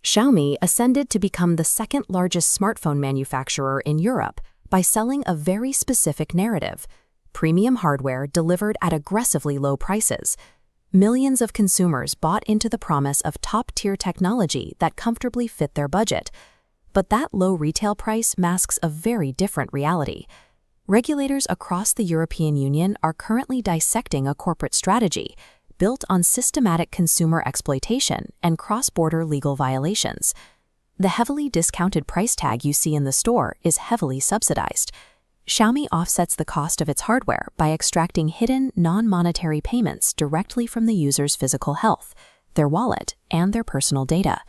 Xiaomi ascended to become the second-largest smartphone manufacturer in Europe by selling a very specific narrative: premium hardware delivered at aggressively low prices. Millions of consumers bought into the promise of top-tier technology that comfortably fit their budget. But that low retail price masks a very different reality. Regulators across the European Union are currently dissecting a corporate strategy built on systematic consumer exploitation and cross-border legal violations. The heavily discounted price tag you see in the store is heavily subsidized. Xiaomi offsets the cost of its hardware by extracting hidden, non-monetary payments directly from the user's physical health, their wallet, and their personal data.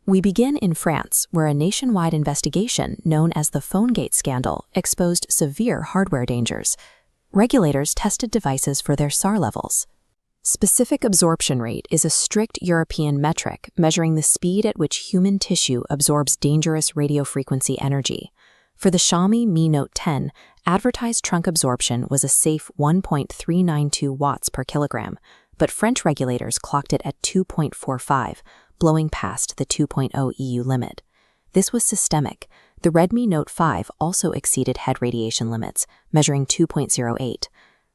We begin in France, where a nationwide investigation known as the PhoneGate Scandal exposed severe hardware dangers. Regulators tested devices for their SAR levels. Specific absorption rate is a strict European metric measuring the speed at which human tissue absorbs dangerous radiofrequency energy. For the Xiaomi Mi Note 10, advertised trunk absorption was a safe 1.392 watts per kilogram, but French regulators clocked it at 2.45, blowing past the 2.0 EU limit. This was systemic. The Redmi Note 5 also exceeded head radiation limits, measuring 2.08.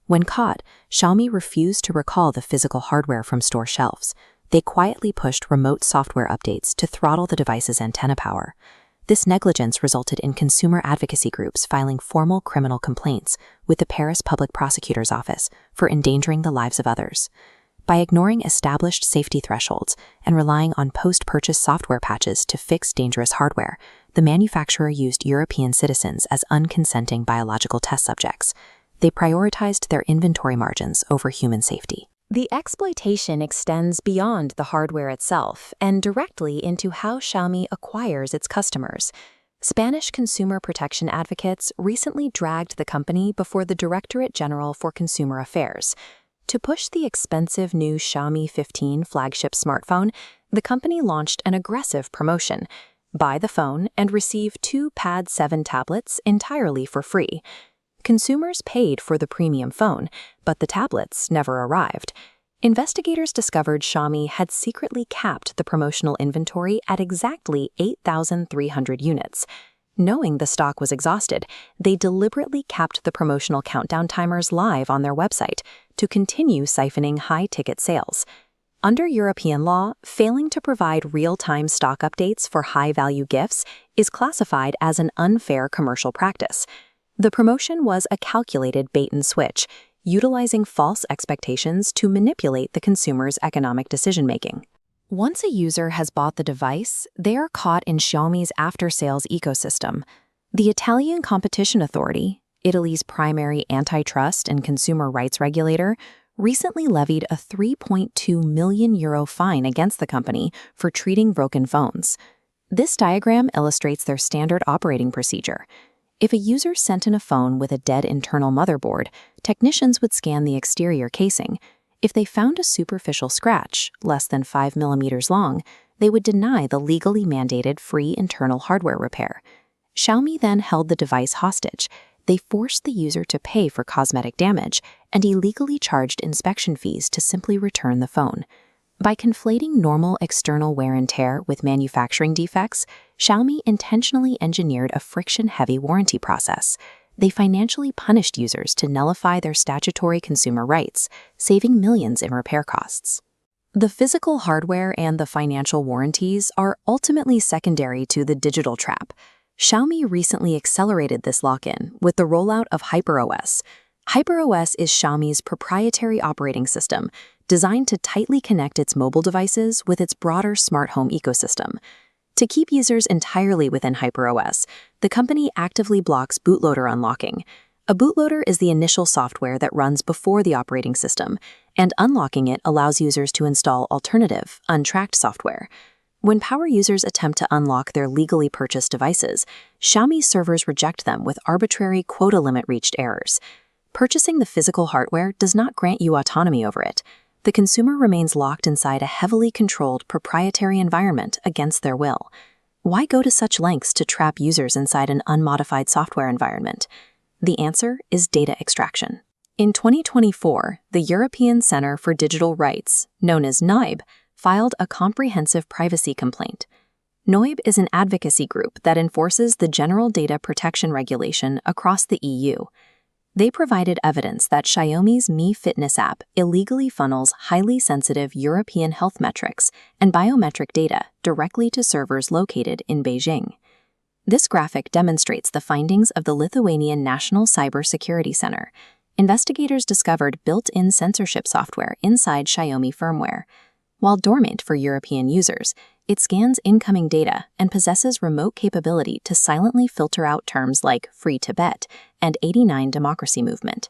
When caught, Xiaomi refused to recall the physical hardware from store shelves. They quietly pushed remote software updates to throttle the device's antenna power. This negligence resulted in consumer advocacy groups filing formal criminal complaints with the Paris Public Prosecutor's Office for endangering the lives of others. By ignoring established safety thresholds and relying on post-purchase software patches to fix dangerous hardware, the manufacturer used European citizens as unconsenting biological test subjects. They prioritized their inventory margins over human safety. The exploitation extends beyond the hardware itself and directly into how Xiaomi acquires its customers. Spanish consumer protection advocates recently dragged the company before the Directorate General for Consumer Affairs. To push the expensive new Xiaomi 15 flagship smartphone, the company launched an aggressive promotion: buy the phone and receive 2 Pad 7 tablets entirely for free. Consumers paid for the premium phone, but the tablets never arrived. Investigators discovered Xiaomi had secretly capped the promotional inventory at exactly 8,300 units. Knowing the stock was exhausted, they deliberately kept the promotional countdown timers live on their website to continue siphoning high-ticket sales. Under European law, failing to provide real-time stock updates for high-value gifts is classified as an unfair commercial practice. The promotion was a calculated bait-and-switch, utilizing false expectations to manipulate the consumer's economic decision-making. Once a user has bought the device, they are caught in Xiaomi's after-sales ecosystem. The Italian Competition Authority, Italy's primary antitrust and consumer rights regulator, recently levied a €3.2 million fine against the company for treating broken phones. This diagram illustrates their standard operating procedure. If a user sent in a phone with a dead internal motherboard, technicians would scan the exterior casing. If they found a superficial scratch, less than 5 millimeters long, they would deny the legally mandated free internal hardware repair. Xiaomi then held the device hostage. They forced the user to pay for cosmetic damage and illegally charged inspection fees to simply return the phone. By conflating normal external wear and tear with manufacturing defects, Xiaomi intentionally engineered a friction-heavy warranty process. They financially punished users to nullify their statutory consumer rights, saving millions in repair costs. The physical hardware and the financial warranties are ultimately secondary to the digital trap. Xiaomi recently accelerated this lock-in with the rollout of HyperOS. HyperOS is Xiaomi's proprietary operating system, designed to tightly connect its mobile devices with its broader smart home ecosystem. To keep users entirely within HyperOS, the company actively blocks bootloader unlocking. A bootloader is the initial software that runs before the operating system, and unlocking it allows users to install alternative, untracked software. When power users attempt to unlock their legally purchased devices, Xiaomi servers reject them with arbitrary quota limit reached errors. Purchasing the physical hardware does not grant you autonomy over it. The consumer remains locked inside a heavily controlled proprietary environment against their will. Why go to such lengths to trap users inside an unmodified software environment? The answer is data extraction. In 2024, the European Center for Digital Rights, known as NIBE, filed a comprehensive privacy complaint. NOIB is an advocacy group that enforces the General Data Protection Regulation across the EU. They provided evidence that Xiaomi's Mi Fitness app illegally funnels highly sensitive European health metrics and biometric data directly to servers located in Beijing. This graphic demonstrates the findings of the Lithuanian National Cybersecurity Center. Investigators discovered built-in censorship software inside Xiaomi firmware. While dormant for European users, it scans incoming data and possesses remote capability to silently filter out terms like Free Tibet and 89 Democracy Movement.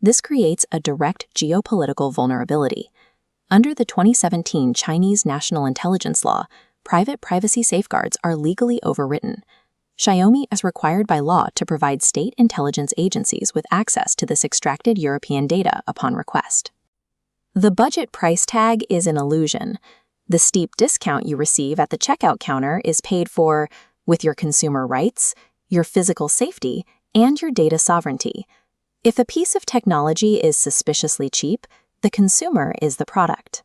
This creates a direct geopolitical vulnerability. Under the 2017 Chinese National Intelligence Law, private privacy safeguards are legally overwritten. Xiaomi is required by law to provide state intelligence agencies with access to this extracted European data upon request. The budget price tag is an illusion. The steep discount you receive at the checkout counter is paid for with your consumer rights, your physical safety, and your data sovereignty. If a piece of technology is suspiciously cheap, the consumer is the product.